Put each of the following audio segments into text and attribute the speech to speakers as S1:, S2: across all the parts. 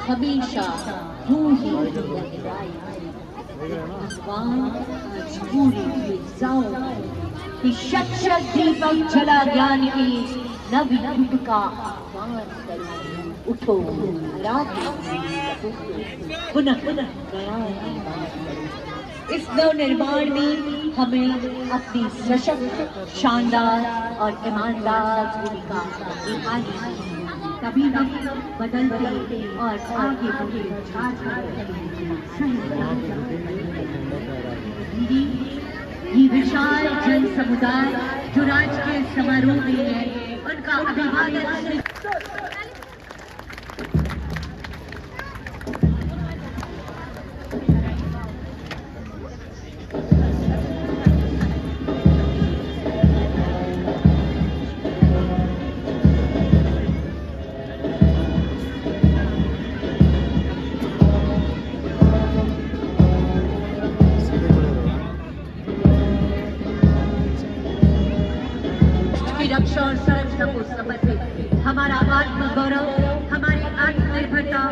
S1: हमेशा यूं ही लहराए। आसमान आज पूरी फिजाओं कि शत शत दीपक जला ज्ञान की नव युग का आह्वान करो। उठो रात पुनः पुनः नया निर्माण करो। इस नव निर्माण में हमें अपनी सशक्त, शानदार और ईमानदार भूमिका निभानी है। तभी हम बदलते और आगे बढ़ते ये विशाल जन समुदाय जो राजकीय समारोह में है, उनका अभिवादन। रक्षा और संरक्षण को समर्पित हमारा आत्म गौरव, हमारी आत्मनिर्भरता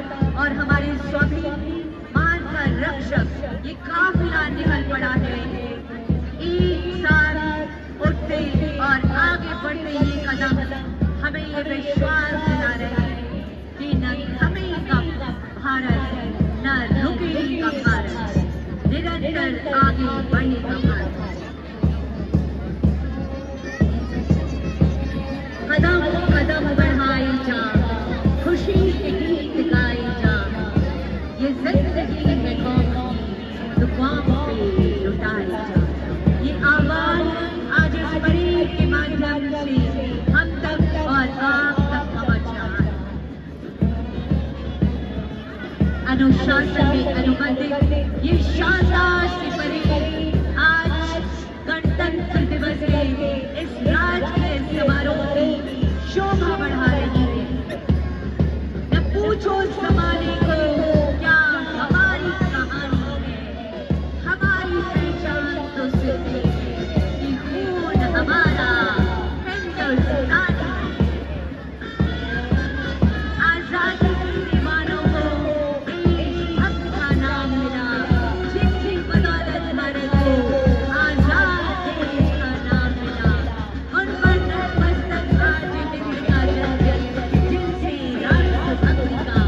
S1: और हमारे स्वाभिमान का रक्षक ये काफिला निकल पड़ा है। एक साथ उठते और आगे बढ़ते ये कदम हमें ये विश्वास दिला रहे हैं कि न थमेगा भारत, न रुकेगा भारत, निरंतर आगे बढ़ेगा भारत। कदम कदम बढ़ाए जा, खुशी के गीत गाए जा, ये जिंदगी है कौम की दुआओं पे लुटाए जा। ये आवाज आज इस परेड के माध्यम से हम तक और आप तक पहुंच रहा है। अनुशासन में अनुबंधित ये शानदार सी परेड आज गणतंत्र दिवस के इस राजकीय समारोह की शोभा बढ़ा रही है। न पूछो जमाने को क्या हमारी कहानी है, हमारी पहचान तो सिर्फ कि खून हमारा हिंदुस्तानी है। आजादी के दीवानों को देशभक्त का नाम मिला, जिनकी बदौलत भारत को आजाद देश का नाम मिला। उन पर नतमस्तक आज जिनसे राष्ट्रभक्ति का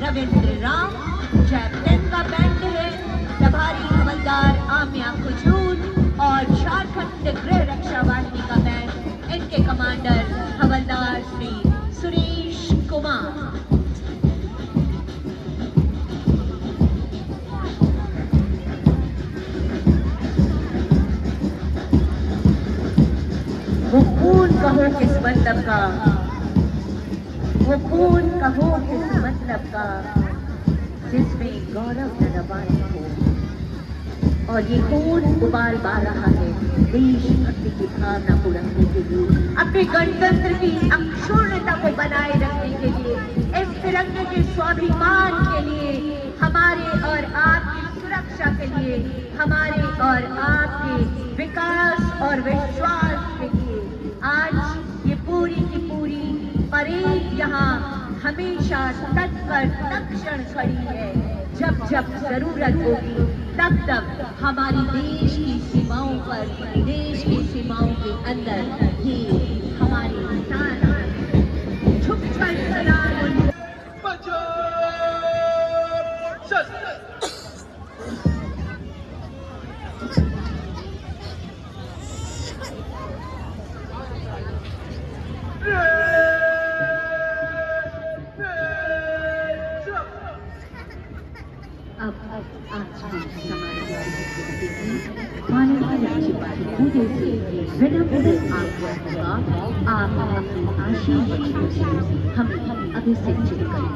S1: रविंद्र राम, कैप्टन का बैंड है प्रभारी हवलदार आमिया खुजूर और झारखंड गृह रक्षा वाहिनी का बैंड, इनके कमांडर हवलदार श्री सुरेश कुमार। वो खून कहो किस मतलब का, वो खून कहो किस मतलब का, जिसमें गौरव न रवानी हो। और ये खून उबाल पा रहा है देशभक्ति की भावना को रखने के लिए, अपने गणतंत्र की अक्षुण्णता को बनाए रखने के लिए, इस तिरंगे के स्वाभिमान के लिए, हमारे और आपकी सुरक्षा के लिए, हमारे और आपके विकास और विश्वास के लिए। आज ये पूरी की पूरी परेड यहाँ हमेशा तत्पर तत्क्षण खड़ी है। जब जब जरूरत होगी तब तब हमारी देश की सीमाओं पर, देश की सीमाओं के अंदर ये हमारी साथ झुककर सलाम। आज हम माननीय राज्यपाल महोदय से विनम्र आग्रह होगा, आप अपनी आशीष वाक्यों से हमें अभिषेचित करें।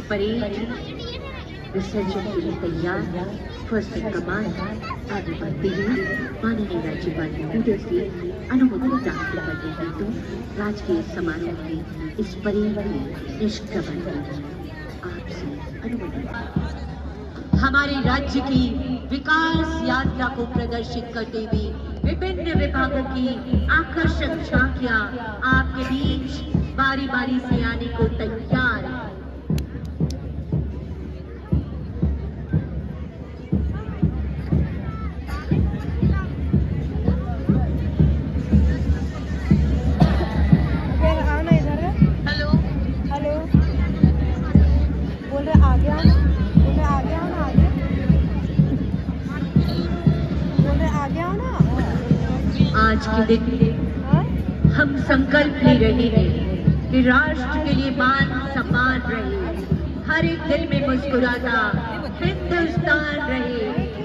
S1: परेड विसर्जन के लिए तैयार, फर्स्ट इन कमांड आगे बढ़ते हुए माननीय राज्यपाल महोदय से अनुमति प्राप्त करने हेतु राजकीय समारोह में इस परेड में निष्क्रमण की आपसे अनुमति। हमारे राज्य की विकास यात्रा को प्रदर्शित करते हुए विभिन्न विभागों की आकर्षक झांकियां आपके बीच बारी बारी से आने को तैयार है। आज के दिन हम संकल्प ले रहे हैं कि राष्ट्र के लिए मान सम्मान रहे, हर एक दिल में मुस्कुराता हिंदुस्तान रहे,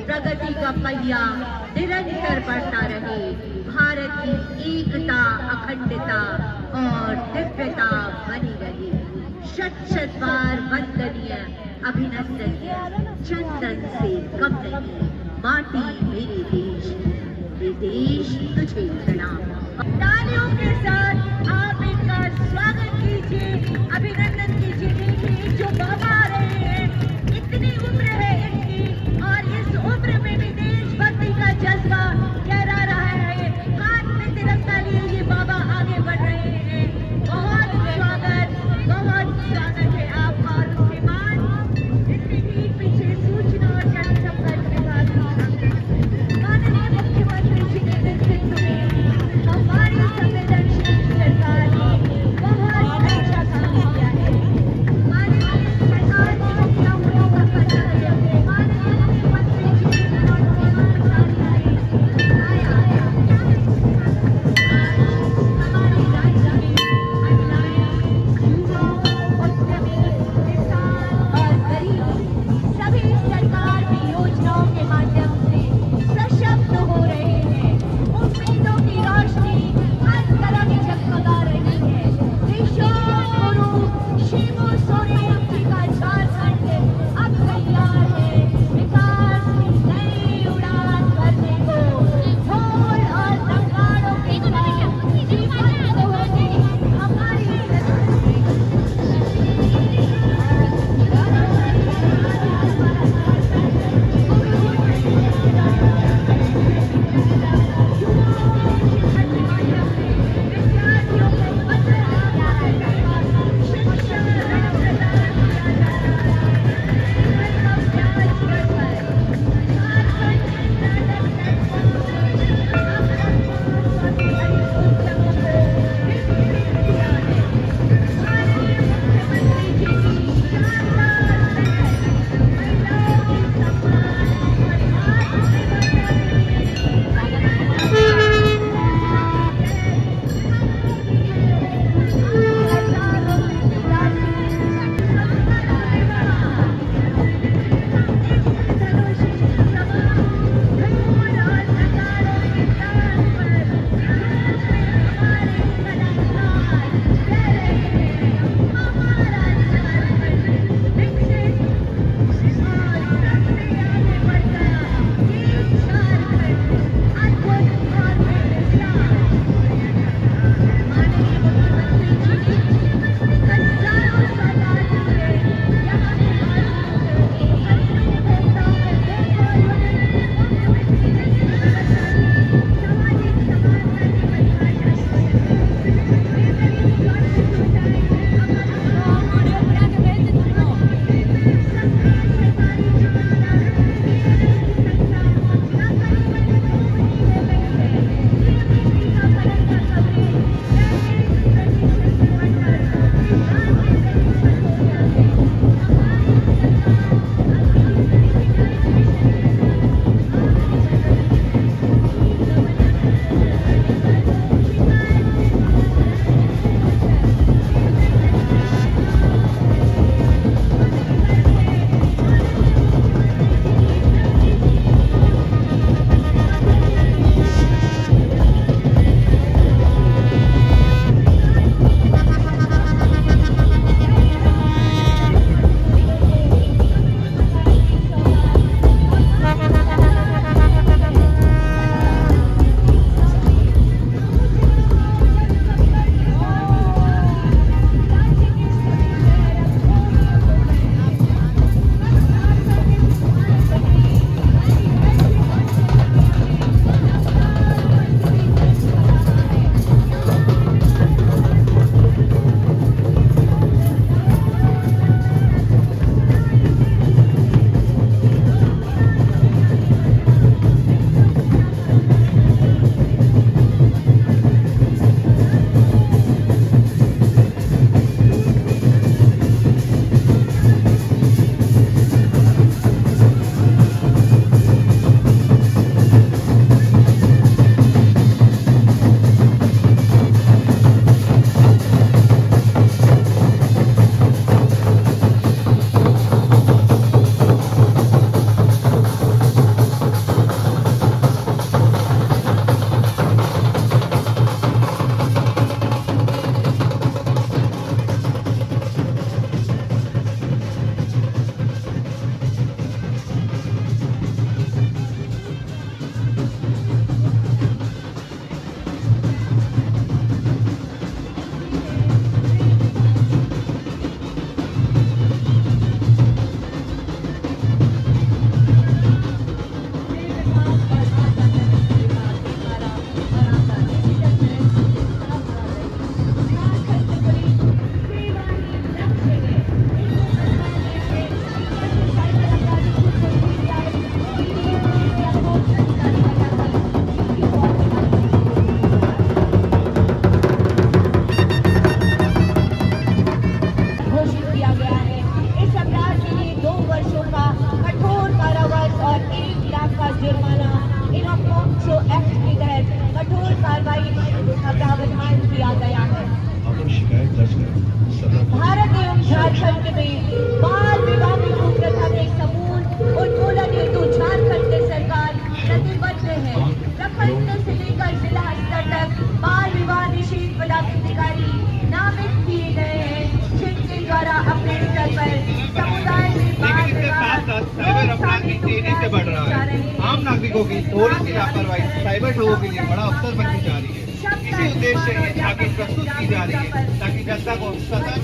S1: प्रगति का पहिया निरंतर बढ़ता रहे, भारत की एकता, अखंडता और दिव्यता बनी रहे। शत शत बार वंदनीय, अभिनंदनीय, चंदन से कम नहीं, माटी मेरे देश, देश तुझे प्रणाम। तालियों के साथ आप इनका स्वागत कीजिए, अभिनंदन कीजिए। देखिए जो बाबा आ रहे हैं, इतनी उम्र है इनकी और इस उम्र में भी देशभक्ति का जज्बा गहरा रहा है। हाथ में तिरंगा लिए ये बाबा आगे बढ़ रहे हैं। बहुत स्वागत है आपका। और उसके बाद इसके ठीक पीछे सूचना और जनसंपर्क विभाग माननीय मुख्यमंत्री जी के नेतृत्व में हमारी संवेदनशील सरकार ने बहुत अच्छा काम किया है। गया है। इस अपराध के लिए 2 वर्षों का कठोर कारावास और 1 लाख का जुर्माना एवं पॉक्सो एक्ट के तहत कठोर कार्रवाई का प्रावधान किया गया है।
S2: शिकायत दर्ज करें।
S1: भारत एवं झारखंड में बाल विवाह की कुप्रथा के समूल उन्मूलन हेतु झारखंड की सरकार प्रतिबद्ध है। प्रखंड से लेकर जिला स्तर तक बाल विवाह निषेध पदाधिकारी नामित किए गए हैं, जिनके द्वारा अपने स्तर पर समुदाय में बाल विवाह
S2: तेजी से बढ़ रहा है। आम नागरिकों की थोड़ी सी लापरवाही साइबर ठगों के लिए बड़ा अवसर बनती जा रही है। इसी उद्देश्य से ये झांकी प्रस्तुत की जा रही है ताकि जनता को सतर्क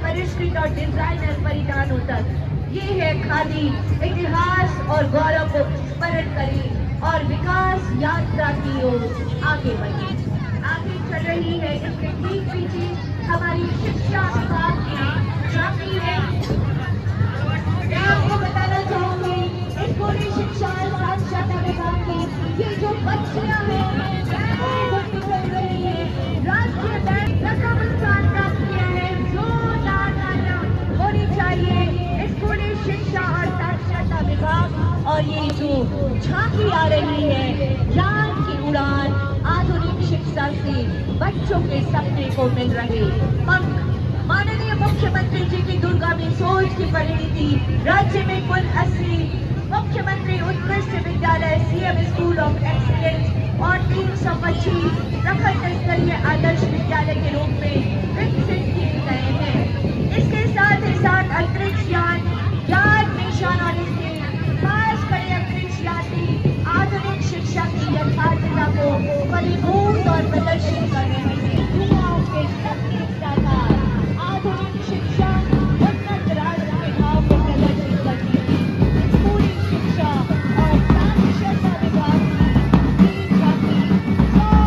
S1: परिष्कृत और डिजाइनर परिधानों तक। ये है खादी, इतिहास और गौरव को स्मरण करें और विकास यात्रा की ओर आगे बढ़े। आगे चल रही है, इसके ठीक पीछे हमारी शिक्षा विभाग की झांकी है। मैं आपको बताना चाहूंगी, इस पूरी शिक्षा और साक्षरता विभाग की ये जो बच्चियां हैं चल रही है, राष्ट्रीय बैंक प्रथम स्थान प्राप्त किया है। जोरदार तालियां होनी चाहिए इस पूरी शिक्षा और साक्षरता विभाग। और ये जो झांकी आ रही है, ज्ञान की उड़ान, आधुनिक शिक्षा से बच्चों के सपने को मिल रहे पंख। माननीय मुख्यमंत्री जी की दूरगामी सोच की परिणति राज्य में कुल 80 मुख्यमंत्री उत्कृष्ट विद्यालय, सीएम स्कूल ऑफ एक्सीलेंस और 325 प्रखंड स्तरीय आदर्श विद्यालय के रूप में विकसित किए गए हैं। इसके साथ ही साथ अंतरिक्ष यान मिशन और इसके पास खड़े अंतरिक्ष यात्री आधुनिक शिक्षा की यथार्थता को परिपूर्ण और प्रदर्शित कर रहे हैं। युवाओं के सपने साकार आधुनिक शिक्षा उन्नत राष्ट्र के भाव को प्रदर्शित करती है। इस पूरी शिक्षा और साक्षरता विभाग की झांकी 100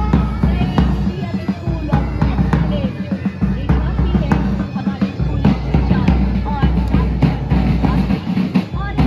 S1: नए सीएम स्कूल ऑफ एक्सीलेंस, ये झांकी है हमारी पूरी शिक्षा और साक्षरता विभाग की। और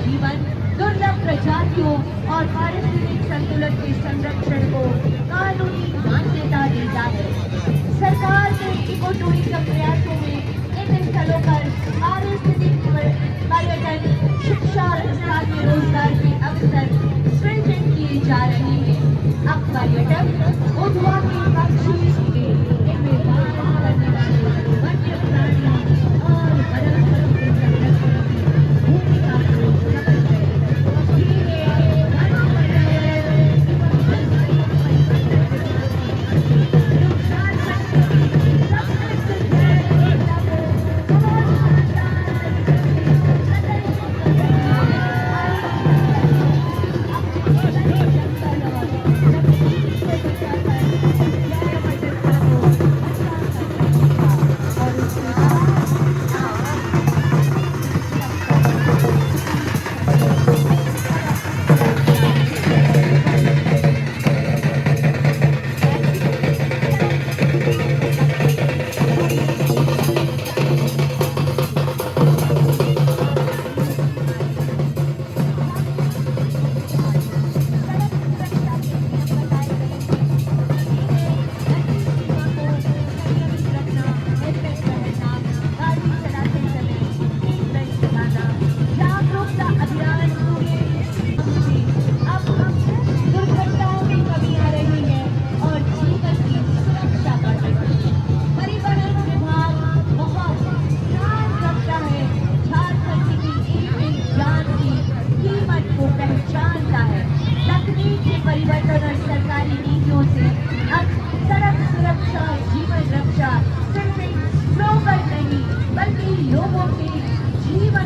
S1: जीवन, दुर्लभ प्रजातियों और पारिस्थितिक संतुलन के संरक्षण को कानूनी मान्यता देता है। सरकार के इको टूरिज्म प्रयासों में इन स्थलों पर पारिस्थितिक पर्यटन, शिक्षा और स्थानीय रोजगार के अवसर सृजित किए जा रहे हैं। अब पर्यटक उद्वा के पक्षी इनमें वास करने वाले वन्य प्राणी और वनस्पति के संरक्षण की भूमिका को समझ गए।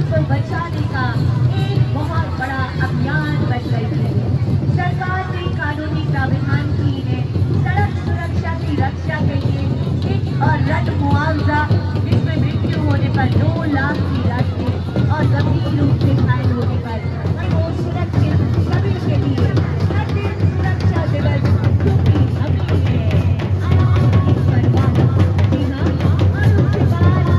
S1: ये बचाने का एक बहुत बड़ा अभियान बन गई है। सरकार ने कानूनी प्रावधान किए हैं सड़क सुरक्षा की रक्षा के लिए एक और रद्द मुआवजा, जिसमें मृत्यु होने पर 2 लाख की राशि और गंभीर रूप से घायल होने पर वो सुरक्षित सभी के लिए प्रतिदिन सुरक्षा दिवस क्योंकि अभी है आराम की परवाह। जी हाँ, और उसके बाद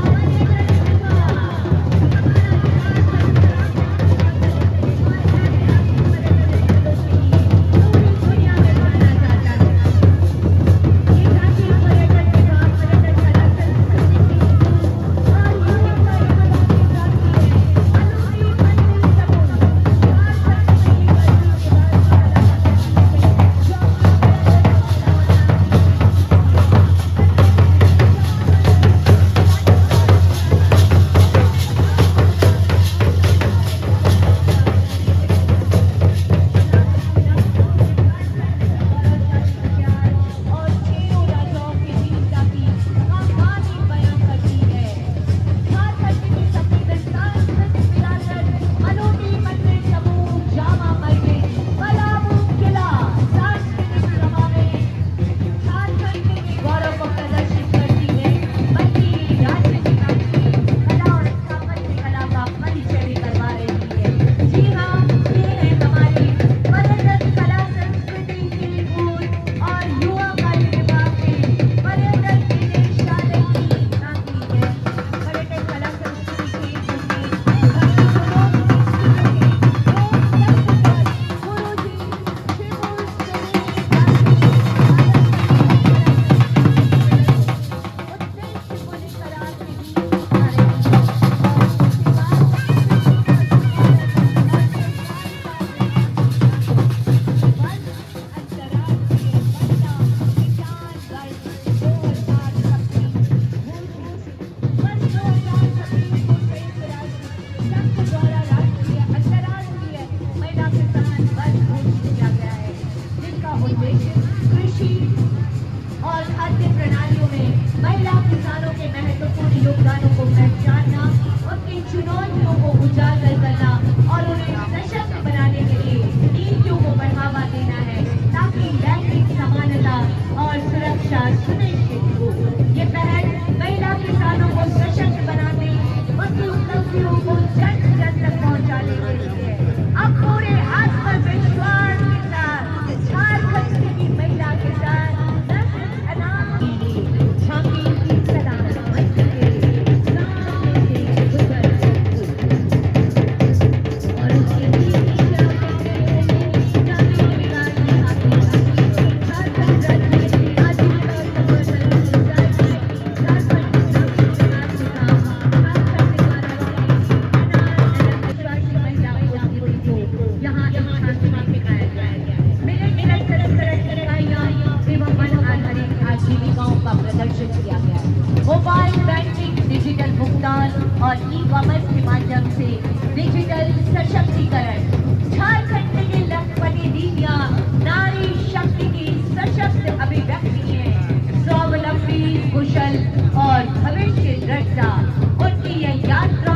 S1: झांकी की सलामी प्रसारण और ई कॉमर्स के माध्यम से डिजिटल सशक्तिकरण। झारखंड की लखपति दीदियां नारी शक्ति की सशक्त अभिव्यक्ति है। स्वावलंबी, कुशल और भविष्य दृष्टा उनकी यह यात्रा